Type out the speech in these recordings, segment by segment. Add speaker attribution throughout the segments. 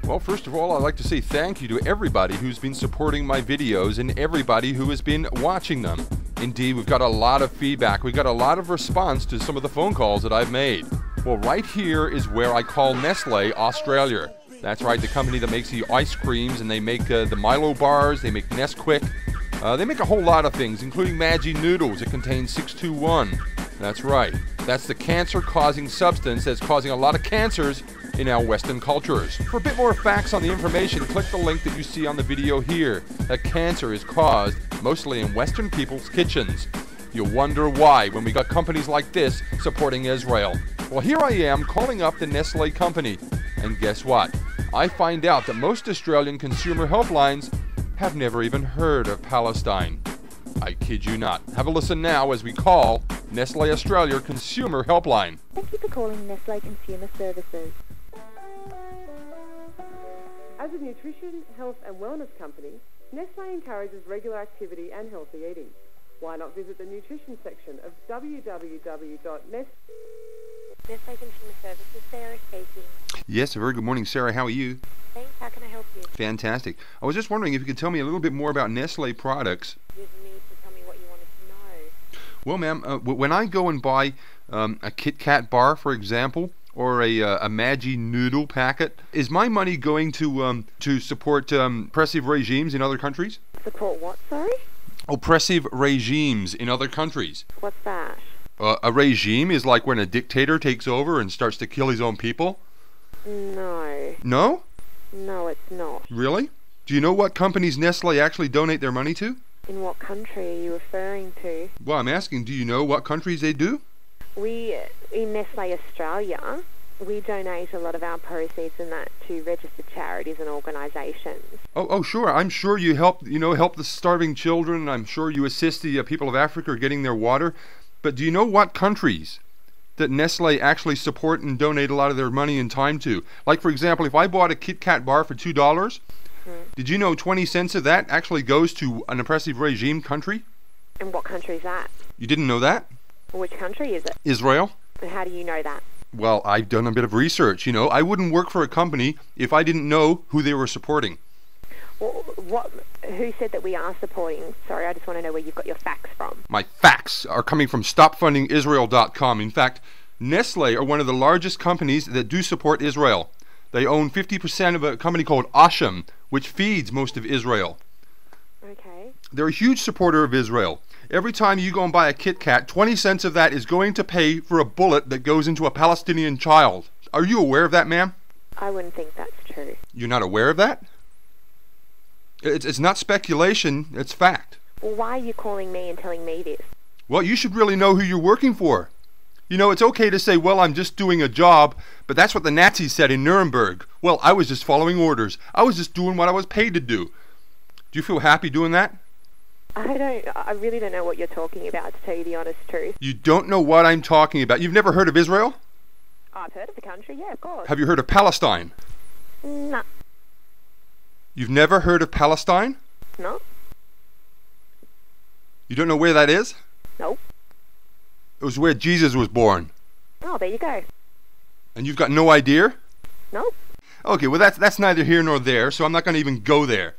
Speaker 1: Well, first of all, I'd like to say thank you to everybody who's been supporting my videos and everybody who has been watching them. Indeed, we've got a lot of feedback. We've got a lot of response to some of the phone calls that I've made. Well, right here is where I call Nestle Australia. That's right, the company that makes the ice creams, and they make the Milo bars, they make Nesquik. They make a whole lot of things, including Maggi noodles. It contains 621. That's right. That's the cancer-causing substance that's causing a lot of cancers in our Western cultures. For a bit more facts on the information, click the link that you see on the video here. That cancer is caused mostly in Western people's kitchens. You'll wonder why when we got companies like this supporting Israel. Well, here I am calling up the Nestle company. And guess what? I find out that most Australian consumer helplines have never even heard of Palestine. I kid you not. Have a listen now as we call Nestle Australia Consumer Helpline.
Speaker 2: Thank you for calling Nestle Consumer Services.
Speaker 3: As a nutrition, health and wellness company, Nestle encourages regular activity and healthy eating. Why not visit the nutrition section of www.nestle.
Speaker 2: Nestle Consumer Services, Sarah speaking.
Speaker 1: Yes, a very good morning, Sarah. How are you?
Speaker 2: Thanks, how can I help you?
Speaker 1: Fantastic. I was just wondering if you could tell me a little bit more about Nestle products.
Speaker 2: You need to tell me what you wanted to know.
Speaker 1: Well, ma'am, when I go and buy a Kit Kat bar, for example, or a Maggi noodle packet, is my money going to support oppressive regimes in other countries?
Speaker 2: Support what, sorry?
Speaker 1: Oppressive regimes in other countries.
Speaker 2: What's that?
Speaker 1: A regime is like when a dictator takes over and starts to kill his own people?
Speaker 2: No.
Speaker 1: No?
Speaker 2: No, it's not.
Speaker 1: Really? Do you know what companies Nestle actually donate their money to?
Speaker 2: In what country are you referring to?
Speaker 1: Well, I'm asking, do you know what countries they do?
Speaker 2: We, in Nestle Australia, we donate a lot of our proceeds and that to registered charities and organisations.
Speaker 1: Oh, sure. I'm sure you help the starving children. I'm sure you assist the people of Africa getting their water. But do you know what countries that Nestle actually support and donate a lot of their money and time to? Like, for example, if I bought a Kit Kat bar for $2, did you know 20 cents of that actually goes to an oppressive regime country?
Speaker 2: And what country is that?
Speaker 1: You didn't know that?
Speaker 2: Which country is it?
Speaker 1: Israel.
Speaker 2: And how do you know that?
Speaker 1: Well, I've done a bit of research. I wouldn't work for a company if I didn't know who they were supporting.
Speaker 2: Well, who said that we are supporting? Sorry, I just want to know where you've got your facts from.
Speaker 1: My facts are coming from StopFundingIsrael.com. In fact, Nestle are one of the largest companies that do support Israel. They own 50% of a company called Hashem, which feeds most of Israel.
Speaker 2: Okay.
Speaker 1: They're a huge supporter of Israel. Every time you go and buy a Kit Kat, 20 cents of that is going to pay for a bullet that goes into a Palestinian child. Are you aware of that, ma'am?
Speaker 2: I wouldn't think that's true.
Speaker 1: You're not aware of that? It's not speculation, it's fact.
Speaker 2: Well, why are you calling me and telling me this?
Speaker 1: Well, you should really know who you're working for. It's okay to say, well, I'm just doing a job, but that's what the Nazis said in Nuremberg. Well, I was just following orders. I was just doing what I was paid to do. Do you feel happy doing that?
Speaker 2: I really don't know what you're talking about, to tell you the honest truth.
Speaker 1: You don't know what I'm talking about. You've never heard of Israel?
Speaker 2: Oh, I've heard of the country, yeah, of course.
Speaker 1: Have you heard of Palestine?
Speaker 2: No.
Speaker 1: You've never heard of Palestine?
Speaker 2: No.
Speaker 1: You don't know where that is?
Speaker 2: Nope.
Speaker 1: It was where Jesus was born.
Speaker 2: Oh, there you go.
Speaker 1: And you've got no idea?
Speaker 2: Nope.
Speaker 1: Okay, well that's neither here nor there, so I'm not going to even go there.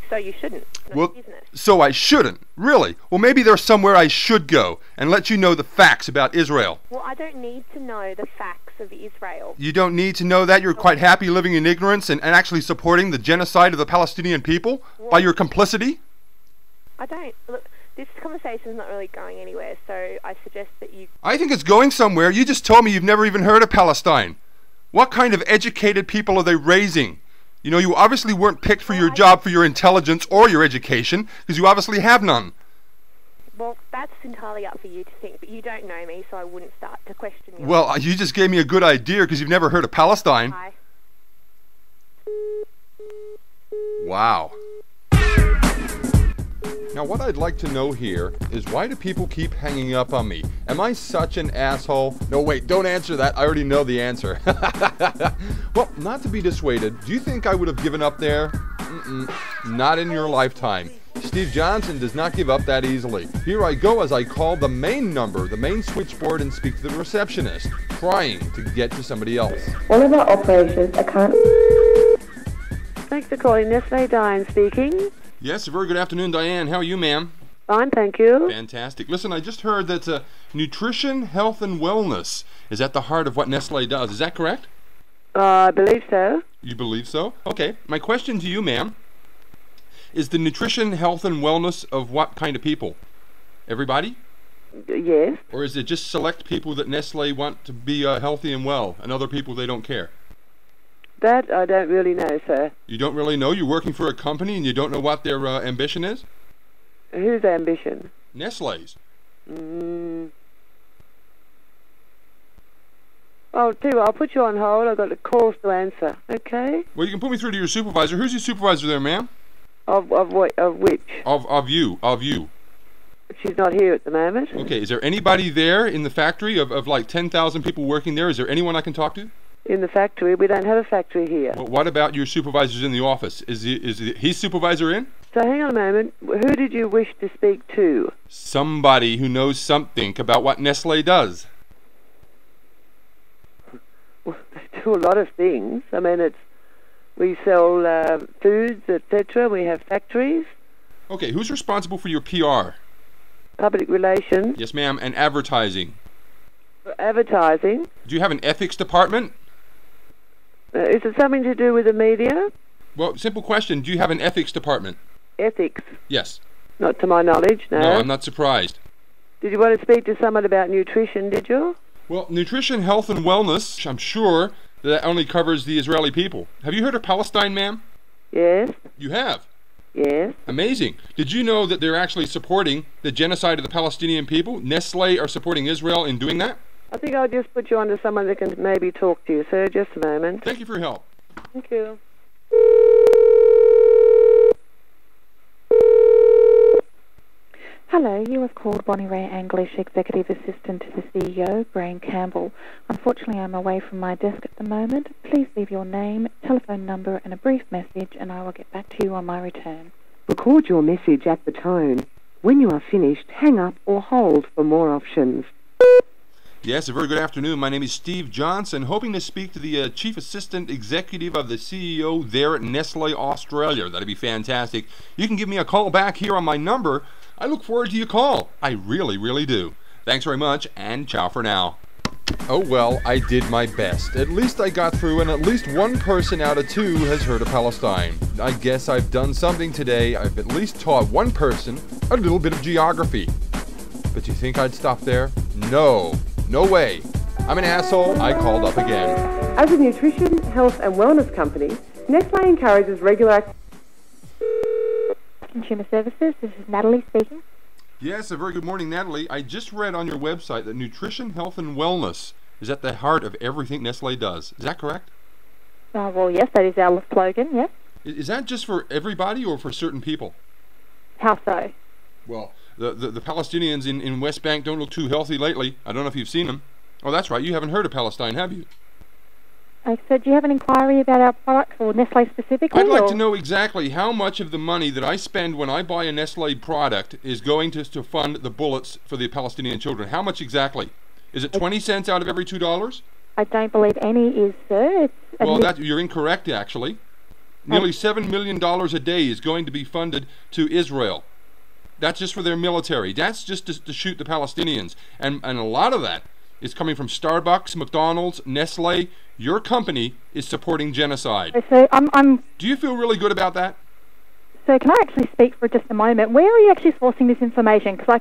Speaker 2: So you shouldn't.
Speaker 1: Well,
Speaker 2: business.
Speaker 1: so I shouldn't? Really? Well, maybe there's somewhere I should go and let you know the facts about Israel.
Speaker 2: Well, I don't need to know the facts of Israel.
Speaker 1: You don't need to know that? You're quite happy living in ignorance and actually supporting the genocide of the Palestinian people by your complicity?
Speaker 2: I don't. Look, this conversation is not really going anywhere, so I suggest that you...
Speaker 1: I think it's going somewhere. You just told me you've never even heard of Palestine. What kind of educated people are they raising? You obviously weren't picked for your job for your intelligence or your education, because you obviously have none.
Speaker 2: Well, that's entirely up for you to think, but you don't know me, so I wouldn't start to question you.
Speaker 1: Well, you just gave me a good idea, because you've never heard of Palestine.
Speaker 2: Bye.
Speaker 1: Wow. Now, what I'd like to know here is, why do people keep hanging up on me? Am I such an asshole? No, wait, don't answer that. I already know the answer. Well, not to be dissuaded, do you think I would have given up there? Not in your lifetime. Steve Johnson does not give up that easily. Here I go as I call the main number, the main switchboard, and speak to the receptionist, trying to get to somebody else.
Speaker 4: One of our operators are currently... Thanks for calling Nestle. Diane speaking.
Speaker 1: Yes, a very good afternoon, Diane. How are you, ma'am?
Speaker 4: Fine, thank you.
Speaker 1: Fantastic. Listen, I just heard that nutrition, health, and wellness is at the heart of what Nestle does. Is that correct?
Speaker 4: I believe so.
Speaker 1: You believe so? Okay. My question to you, ma'am, is the nutrition, health, and wellness of what kind of people? Everybody?
Speaker 4: Yes.
Speaker 1: Or is it just select people that Nestle want to be healthy and well, and other people they don't care?
Speaker 4: That I don't really know, sir.
Speaker 1: You don't really know? You're working for a company and you don't know what their ambition is?
Speaker 4: Whose ambition?
Speaker 1: Nestle's.
Speaker 4: I'll put you on hold. I've got calls to answer. Okay?
Speaker 1: Well, you can put me through to your supervisor. Who's your supervisor there, ma'am?
Speaker 4: Of what? Of which?
Speaker 1: Of you.
Speaker 4: She's not here at the moment.
Speaker 1: Okay, is there anybody there in the factory of like 10,000 people working there? Is there anyone I can talk to?
Speaker 4: In the factory? We don't have a factory here.
Speaker 1: Well, what about your supervisors in the office? Is his supervisor in?
Speaker 4: So hang on a moment. Who did you wish to speak to?
Speaker 1: Somebody who knows something about what Nestle does.
Speaker 4: Well, they do a lot of things. I mean, we sell foods, etc. We have factories.
Speaker 1: Okay, who's responsible for your PR?
Speaker 4: Public relations.
Speaker 1: Yes, ma'am, and advertising.
Speaker 4: For advertising.
Speaker 1: Do you have an ethics department?
Speaker 4: Is it something to do with the media?
Speaker 1: Well, simple question. Do you have an ethics department?
Speaker 4: Ethics?
Speaker 1: Yes.
Speaker 4: Not to my knowledge, no.
Speaker 1: No, I'm not surprised.
Speaker 4: Did you want to speak to someone about nutrition, did you?
Speaker 1: Well, nutrition, health, and wellness, I'm sure that only covers the Israeli people. Have you heard of Palestine, ma'am?
Speaker 4: Yes.
Speaker 1: You have?
Speaker 4: Yes.
Speaker 1: Amazing. Did you know that they're actually supporting the genocide of the Palestinian people? Nestle are supporting Israel in doing that?
Speaker 4: I think I'll just put you on to someone that can maybe talk to you, sir. Just a moment.
Speaker 1: Thank you for your help.
Speaker 4: Thank you.
Speaker 5: Hello, you have called Bonnie Ray English, Executive Assistant to the CEO, Brian Campbell. Unfortunately, I'm away from my desk at the moment. Please leave your name, telephone number, and a brief message, and I will get back to you on my return.
Speaker 6: Record your message at the tone. When you are finished, hang up or hold for more options.
Speaker 1: Yes, a very good afternoon. My name is Steve Johnson, hoping to speak to the Chief Assistant Executive of the CEO there at Nestle Australia. That'd be fantastic. You can give me a call back here on my number. I look forward to your call. I really, really do. Thanks very much, and ciao for now. Oh well, I did my best. At least I got through, and at least one person out of two has heard of Palestine. I guess I've done something today. I've at least taught one person a little bit of geography. But you think I'd stop there? No. No way. I'm an asshole. I called up again.
Speaker 3: As a nutrition, health and wellness company, Nestle encourages regular
Speaker 5: Consumer Services, this is Natalie speaking.
Speaker 1: Yes, a very good morning, Natalie. I just read on your website that nutrition, health, and wellness is at the heart of everything Nestle does. Is that correct?
Speaker 5: Well, yes, that is our slogan, yes.
Speaker 1: Is that just for everybody or for certain people?
Speaker 5: How so?
Speaker 1: Well, the Palestinians in West Bank don't look too healthy lately. I don't know if you've seen them. Oh, that's right. You haven't heard of Palestine, have you?
Speaker 5: So do you have an inquiry about our product or Nestle specifically?
Speaker 1: I'd like to know exactly how much of the money that I spend when I buy a Nestle product is going to fund the bullets for the Palestinian children. How much exactly? Is it 20 cents out of every $2?
Speaker 5: I don't believe any is, sir.
Speaker 1: Well, you're incorrect, actually. Nearly $7 million a day is going to be funded to Israel. That's just for their military. That's just to shoot the Palestinians. And a lot of that is coming from Starbucks, McDonald's, Nestle. Your company is supporting genocide.
Speaker 5: So
Speaker 1: Do you feel really good about that?
Speaker 5: So can I actually speak for just a moment? Where are you actually sourcing this information? Because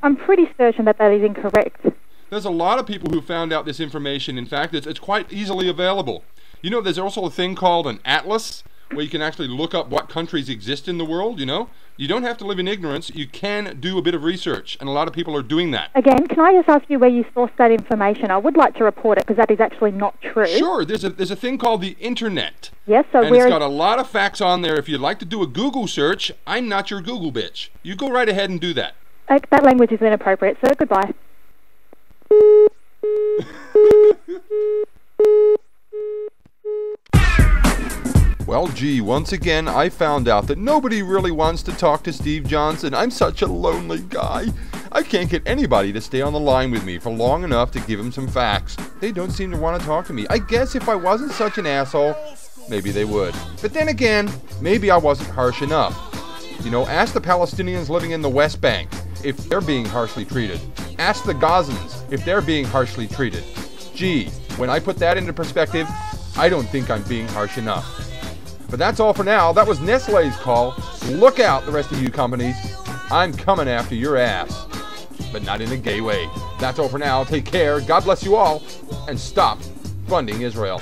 Speaker 5: I'm pretty certain that is incorrect.
Speaker 1: There's a lot of people who found out this information. In fact, it's quite easily available. You know, there's also a thing called an atlas where you can actually look up what countries exist in the world, you know? You don't have to live in ignorance. You can do a bit of research, and a lot of people are doing that.
Speaker 5: Again, can I just ask you where you sourced that information? I would like to report it because that is actually not true.
Speaker 1: Sure. There's a thing called the internet.
Speaker 5: Yes, so
Speaker 1: and it's got a lot of facts on there. If you'd like to do a Google search, I'm not your Google bitch. You go right ahead and do that.
Speaker 5: That language is inappropriate, sir. Goodbye.
Speaker 1: Well, gee, once again, I found out that nobody really wants to talk to Steve Johnson. I'm such a lonely guy. I can't get anybody to stay on the line with me for long enough to give him some facts. They don't seem to want to talk to me. I guess if I wasn't such an asshole, maybe they would. But then again, maybe I wasn't harsh enough. You know, ask the Palestinians living in the West Bank if they're being harshly treated. Ask the Gazans if they're being harshly treated. Gee, when I put that into perspective, I don't think I'm being harsh enough. But that's all for now. That was Nestle's call. Look out, the rest of you companies. I'm coming after your ass. But not in a gay way. That's all for now. Take care. God bless you all. And stop funding Israel.